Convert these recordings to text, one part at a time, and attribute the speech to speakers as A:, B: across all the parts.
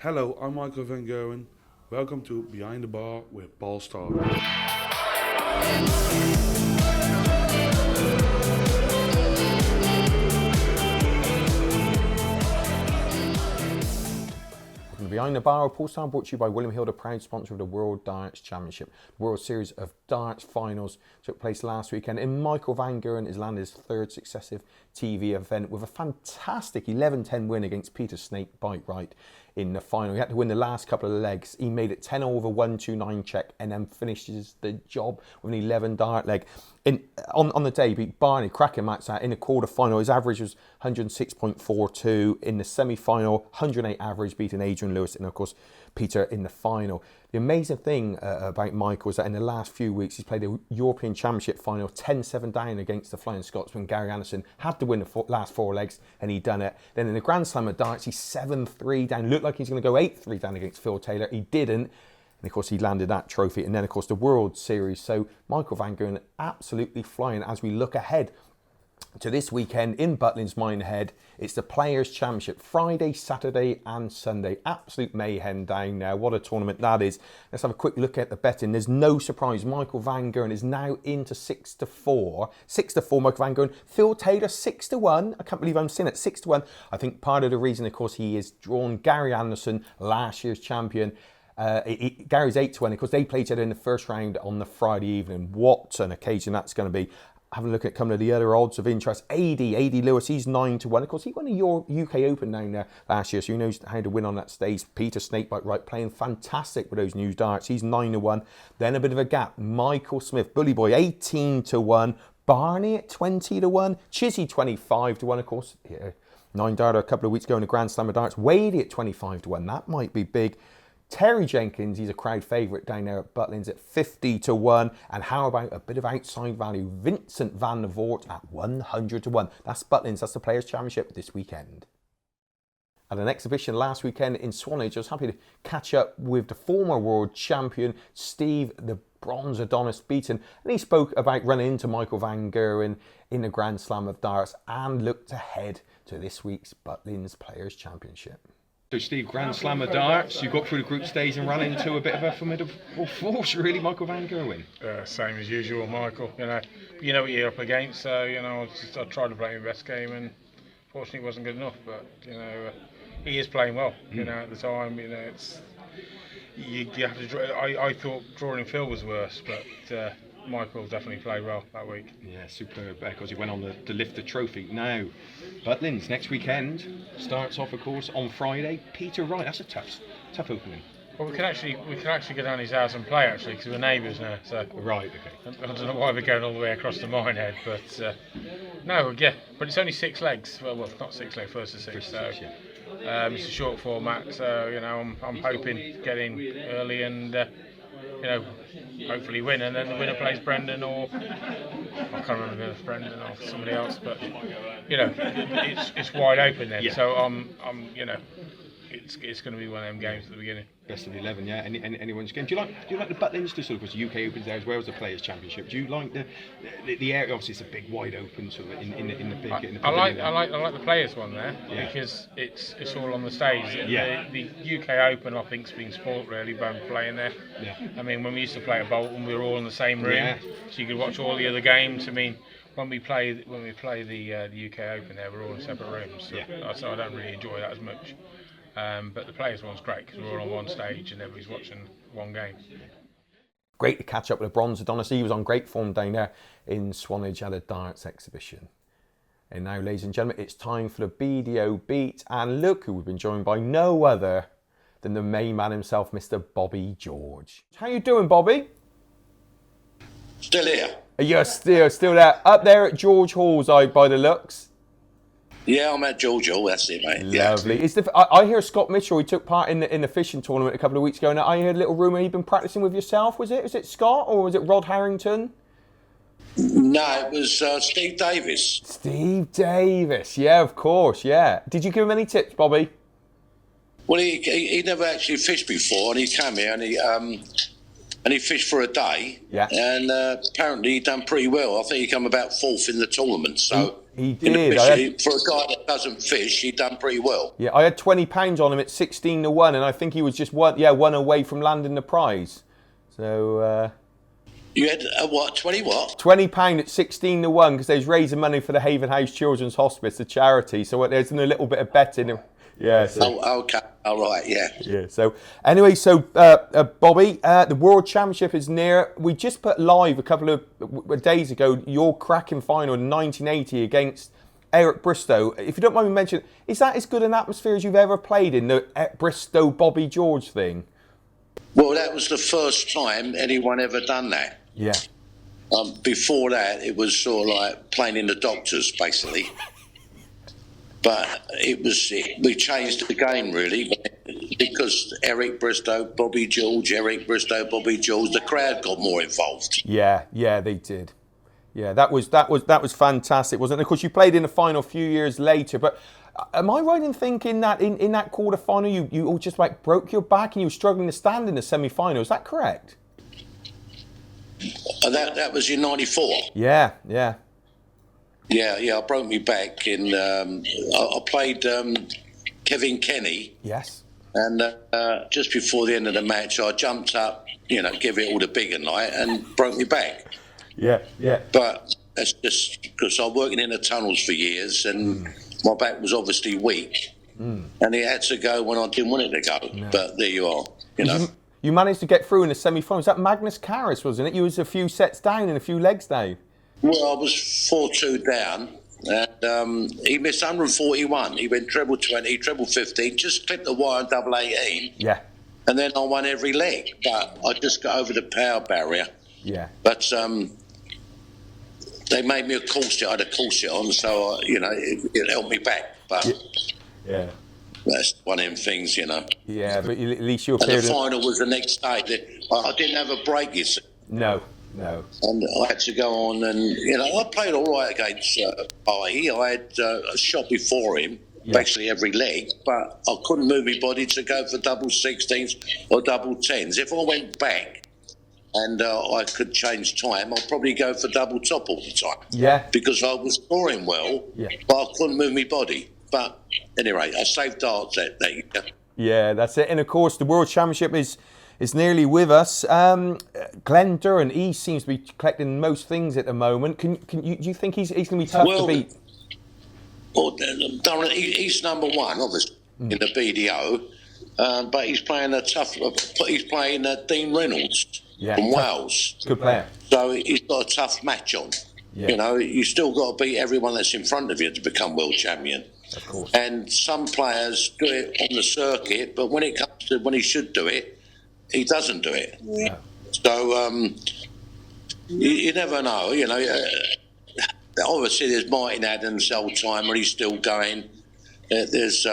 A: Hello, I'm Michael van Gerwen. Welcome to Behind the Bar with Paul Starr.
B: Behind the Bar, Paul Starr, brought to you by William Hill, the proud sponsor of the World Darts Championship. The World Series of Darts finals took place last weekend, and Michael van Gerwen has landed his third successive TV event with a fantastic 11-10 win against Peter Snakebite Wright in the final. He had to win the last couple of legs. He made it 10 over 1-2-9 check and then finishes the job with an 11 dart leg. On the day, he beat Barney, cracking match out in the quarter-final. His average was 106.42. In the semi-final, 108 average, beating Adrian Lewis and, of course, Peter in the final. The amazing thing about Michael is that in the last few weeks, he's played a European Championship final 10-7 down against the Flying Scotsman, Gary Anderson. Had to win the last four legs, and he done it. Then in the Grand Slam of darts, he's 7-3 down. Looked like he's going to go 8-3 down against Phil Taylor. He didn't. And of course, he landed that trophy. And then, of course, the World Series. So Michael van Gerwen absolutely flying as we look ahead to this weekend in Butlin's Minehead. It's the Players' Championship, Friday, Saturday and Sunday. Absolute mayhem down there. What a tournament that is. Let's have a quick look at the betting. There's no surprise. Michael van Gerwen is now into 6-4. 6-4, Michael van Gerwen. Phil Taylor, 6-1. I can't believe I'm seeing it, 6-1. I think part of the reason, of course, he is drawn Gary Anderson, last year's champion. Gary's 8-1 because they played each other in the first round on the Friday evening. What an occasion that's going to be. Having a look at some of the other odds of interest. AD Lewis, he's 9-1. Of course, he won the UK Open down there last year, so he knows how to win on that stage. Peter Snakebite Wright playing fantastic with those new darts. He's 9-1. Then a bit of a gap. Michael Smith, Bully Boy, 18-1. Barney at 20-1. Chizzy 25-1, of course. Yeah. 9-darter a couple of weeks ago in the Grand Slam of Darts. Wadey at 25-1. That might be big. Terry Jenkins, he's a crowd favourite down there at Butlin's at 50-1. And how about a bit of outside value? Vincent van der Voort at 100-1. That's Butlin's, that's the Players' Championship this weekend. At an exhibition last weekend in Swanage, I was happy to catch up with the former world champion, Steve the Bronze Adonis Beaton. And he spoke about running into Michael van Gerwen in the Grand Slam of Darts and looked ahead to this week's Butlin's Players' Championship.
C: So Steve, Grand Slam of Darts, you got through the group stage and ran into a bit of a formidable force, really, Michael van Gerwen.
D: Same as usual, Michael. You know what you're up against. So I tried to play my best game, and fortunately, it wasn't good enough. But he is playing well. At the time, it's you have to. I thought drawing Phil was worse, but Michael definitely played well that week.
C: Yeah, superb, because he went on to lift the trophy. Now, Butlin's next weekend starts off, of course, on Friday. Peter Wright, that's a tough opening.
D: Well, we can actually go down his house and play actually because we're neighbours now. So
C: right, okay.
D: I don't know why we're going all the way across the Minehead, but but it's only 6 legs. Well, not 6 legs, first to 6. It's a short format, so I'm hoping to get in early and hopefully win, and then the winner plays Brendan, or I can't remember if it's Brendan or somebody else, but it's wide open then. Yeah. So it's going to be one of them games at the beginning.
C: Best of 11, yeah. Anyone's game. Do you like the Butlins? To sort of, the UK Opens there as well as the Players' Championship. Do you like the area? Obviously, it's a big, wide open sort of in the big.
D: I like the Players one there because it's all on the stage.
C: Yeah.
D: The UK Open, I think, is being spoilt really by playing there.
C: Yeah.
D: I mean, when we used to play at Bolton, we were all in the same room, so you could watch all the other games. I mean, when we play the UK Open there, we're all in separate rooms. So I don't really enjoy that as much. But the Players one's great because we're all on one stage and everybody's watching one game.
B: Great to catch up with the Bronze Adonis. He was on great form down there in Swanage at a darts exhibition. And now, ladies and gentlemen, it's time for the BDO Beat. And look who we've been joined by, no other than the main man himself, Mr. Bobby George. How you doing, Bobby?
E: Still here.
B: You're still there. Up there at George Hall's by the looks.
E: Yeah, I'm at George Hall, that's it, mate.
B: Lovely.
E: Yeah.
B: I hear Scott Mitchell, he took part in the fishing tournament a couple of weeks ago, and I heard a little rumour he'd been practising with yourself, was it? Was it Scott, or was it Rod Harrington?
E: No, it was Steve Davis.
B: Steve Davis, yeah, of course, yeah. Did you give him any tips, Bobby?
E: Well, he never actually fished before, and he came here and he fished for a day.
B: Yeah.
E: And apparently he done pretty well. I think he come about 4th in the tournament. So
B: He
E: In the
B: did.
E: fish, for a guy that doesn't fish, he done pretty well.
B: Yeah, I had £20 on him at 16-1, and I think he was just one away from landing the prize. So
E: You had what? 20 what?
B: £20 at 16-1 because they was raising money for the Haven House Children's Hospice, the charity. So there's a little bit of betting. Yeah. So.
E: Oh, okay. All right. Yeah.
B: Yeah. So anyway, Bobby, the World Championship is near. We just put live a couple of days ago your cracking final in 1980 against Eric Bristow. If you don't mind me mentioning, is that as good an atmosphere as you've ever played in, the Bristow Bobby George thing?
E: Well, that was the first time anyone ever done that.
B: Yeah.
E: Before that, it was sort of like playing in the doctors, basically. But we changed the game, really, because Eric Bristow, Bobby George, Eric Bristow, Bobby George, the crowd got more involved.
B: Yeah, they did. Yeah, that was fantastic, wasn't it? Of course, you played in the final a few years later, but am I right in thinking that in that quarter final you all just like broke your back and you were struggling to stand in the semi-final? Is that correct?
E: That was in '94.
B: Yeah.
E: Yeah, I broke my back in. I played Kevin Kenny.
B: Yes.
E: And just before the end of the match, I jumped up, give it all the bigger night, and broke my back.
B: Yeah.
E: But that's just because I was working in the tunnels for years, and my back was obviously weak, and it had to go when I didn't want it to go. No. But there you are,
B: You managed to get through in the semi-final. Was that Magnus Carus, wasn't it? You was a few sets down and a few legs down.
E: Well, I was 4-2 down, and he missed 141. He went treble 20, treble 15, just clipped the wire on double 18.
B: Yeah.
E: And then I won every leg, but I just got over the power barrier.
B: Yeah.
E: But they made me a corset. I had a corset on, so it held me back. But
B: yeah.
E: That's one of them things,
B: Yeah, but at least you
E: appeared.
B: appeared.
E: And the final was the next day. I didn't have a break, you see.
B: No.
E: And I had to go on, and I played all right against I had a shot before him, basically every leg, but I couldn't move my body to go for double 16s or double 10s. If I went back and I could change time, I'd probably go for double top all the time.
B: Yeah.
E: Because I was scoring well, but I couldn't move my body. But anyway, I saved darts that day.
B: Yeah, that's it. And of course, the World Championship is nearly with us. Glenn Duran, he seems to be collecting most things at the moment. Do you think he's going to be tough to beat?
E: Well, Duran, he's number one, obviously, in the BDO, but he's playing He's playing Dean Reynolds from Wales.
B: Good player.
E: So he's got a tough match on.
B: Yeah.
E: You still got to beat everyone that's in front of you to become world champion.
B: Of course.
E: And some players do it on the circuit, but when it comes to when he should do it, he doesn't do it. Yeah. So you never know. Obviously there's Martin Adams, old timer, he's still going. There's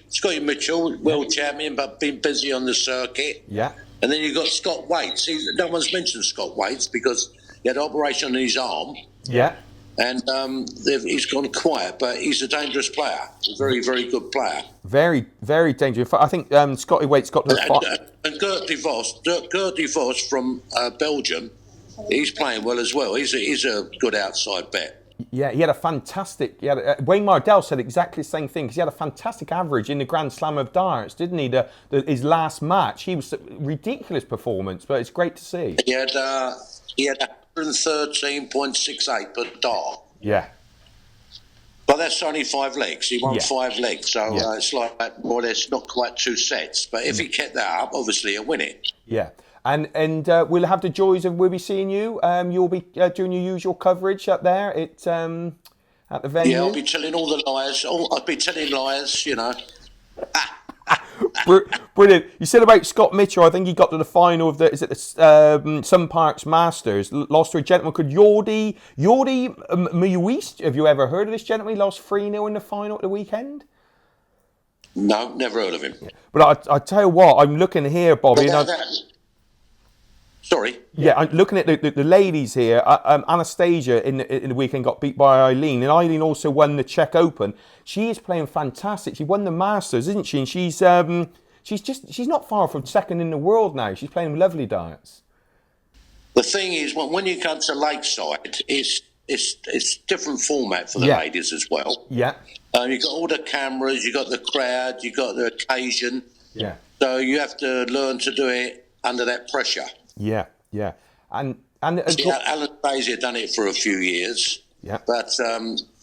E: Scotty Mitchell, world champion, but been busy on the circuit.
B: Yeah.
E: And then you've got Scott Waits. No one's mentioned Scott Waits because he had an operation on his arm.
B: Yeah.
E: And he's gone quiet, but he's a dangerous player. A very, very good player.
B: Very, very dangerous. I think Scotty Waits got to the final.
E: And Gert de Vos from Belgium, he's playing well as well. He's a good outside bet.
B: Yeah, he had a fantastic. Wayne Mardell said exactly the same thing because he had a fantastic average in the Grand Slam of darts, didn't he? His last match, he was a ridiculous performance, but it's great to see.
E: He had 113.68 per dart.
B: Yeah.
E: But that's only 5 legs. He won 5 legs, so it's like more or less not quite 2 sets. But if he kept that up, obviously he'll win it.
B: Yeah. And we'll have the joys of we'll be seeing you. You'll be doing your usual coverage up there at the venue.
E: Yeah, I'll be telling all the liars. I'll be telling liars,
B: Brilliant. You said about Scott Mitchell. I think he got to the final of the Sun Parks Masters. Lost to a gentleman called Jordi Muist. Have you ever heard of this gentleman? He lost 3-0 in the final at the weekend.
E: No, never heard of him.
B: Yeah. But I tell you what, I'm looking here, Bobby.
E: Sorry.
B: Yeah, I'm looking at the ladies here. Anastasia in the weekend got beat by Eileen, and Eileen also won the Czech Open. She is playing fantastic. She won the Masters, isn't she? And she's not far from second in the world now. She's playing lovely darts.
E: The thing is, when you come to Lakeside, it's different format for the
B: Yeah.
E: ladies as well.
B: Yeah.
E: You've got all the cameras, you've got the crowd, you've got the occasion.
B: Yeah.
E: So you have to learn to do it under that pressure.
B: Yeah. Yeah. And
E: See, Alan Daisy had done it for a few years.
B: Yeah.
E: But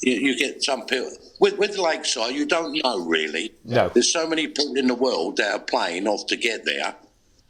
E: you get some people with Lakeside. You don't know really.
B: No.
E: There's so many people in the world that are playing off to get there.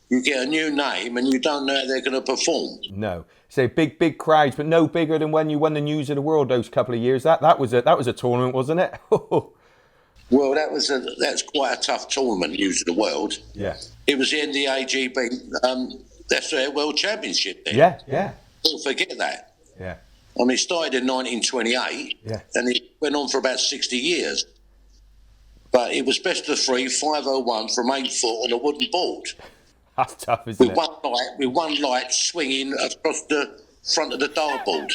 E: You get a new name and you don't know how they're going to perform.
B: No. So big crowds, but no bigger than when you won the News of the World those couple of years. That was a tournament, wasn't it?
E: Well, that's quite a tough tournament, News of the World.
B: Yeah.
E: It was in the AGB. That's their World Championship then.
B: Yeah. Yeah.
E: Don't forget that.
B: Yeah.
E: I mean, it started in 1928,
B: Yeah.
E: and it went on for about 60 years. But it was best of 3, 501 from 8 foot on a wooden board.
B: That's tough, isn't
E: With one light swinging across the front of the dartboard.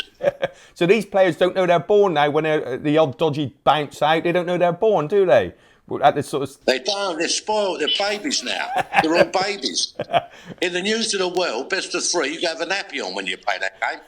B: So these players don't know they're born now when the odd dodgy bounce out. They don't know they're born, do they? At this sort of...
E: They don't. They're spoiled. They're babies now. They're all babies. In the News of the World, best of 3, you have a nappy on when you play that game.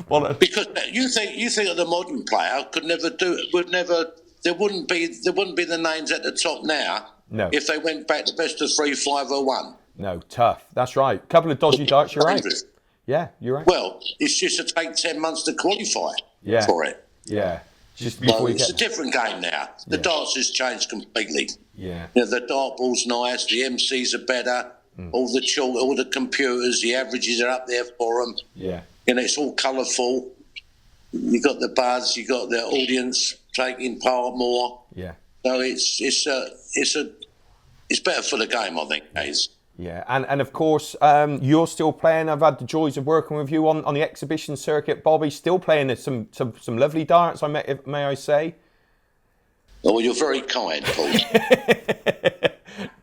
B: Well,
E: Because you think that the modern player could never do it. Would never. There wouldn't be the names at the top now.
B: No.
E: If they went back to best of 3, 501.
B: no, tough. That's right. Couple of dodgy darts, you're right.
E: Dangerous.
B: Yeah, you're right.
E: Well, it's just to take 10 months to qualify
B: Yeah.
E: for it.
B: Yeah. Just
E: So
B: before you
E: it's
B: get...
E: a different game now. The darts has changed completely.
B: Yeah.
E: You know, the dartball's nice, the MCs are better, all the computers, the averages are up there for them.
B: Yeah.
E: You know, it's all colourful. You got the buzz, you got the audience taking part more.
B: Yeah.
E: So it's better for the game, I think, Hayes.
B: Yeah, and of course, you're still playing. I've had the joys of working with you on the exhibition circuit, Bobby. Still playing some lovely darts, may I say?
E: Oh, well, you're very kind, Paul.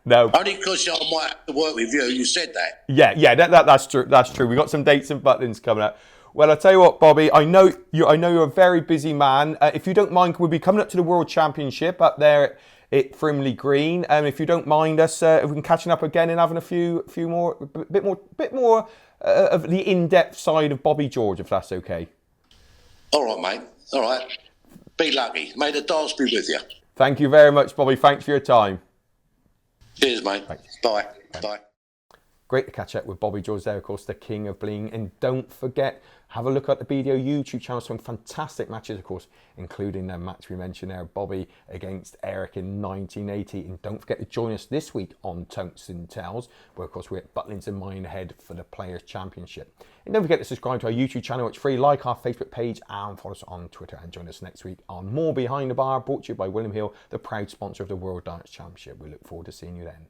B: No.
E: Only because I might have to work with you. You said that.
B: Yeah, that's true. That's true. We got some dates and Butlins coming up. Well, I'll tell you what, Bobby. I know you're a very busy man. If you don't mind, we'll be coming up to the World Championship up there at Frimley Green. If you don't mind us, if we can catching up again and having a bit more of the in-depth side of Bobby George, if that's okay.
E: All right, mate. All right. Be lucky. May the darts be with you.
B: Thank you very much, Bobby. Thanks for your time.
E: Cheers, mate.
B: Thanks.
E: Bye. Bye.
B: Great to catch up with Bobby George there, of course, the king of bling. And don't forget, have a look at the BDO YouTube channel. Some fantastic matches, of course, including the match we mentioned there, Bobby against Eric in 1980. And don't forget to join us this week on Tungsten Tells, where, of course, we're at Butlins and Minehead for the Players' Championship. And don't forget to subscribe to our YouTube channel. It's free. Like our Facebook page and follow us on Twitter. And join us next week on more Behind the Bar, brought to you by William Hill, the proud sponsor of the World Darts Championship. We look forward to seeing you then.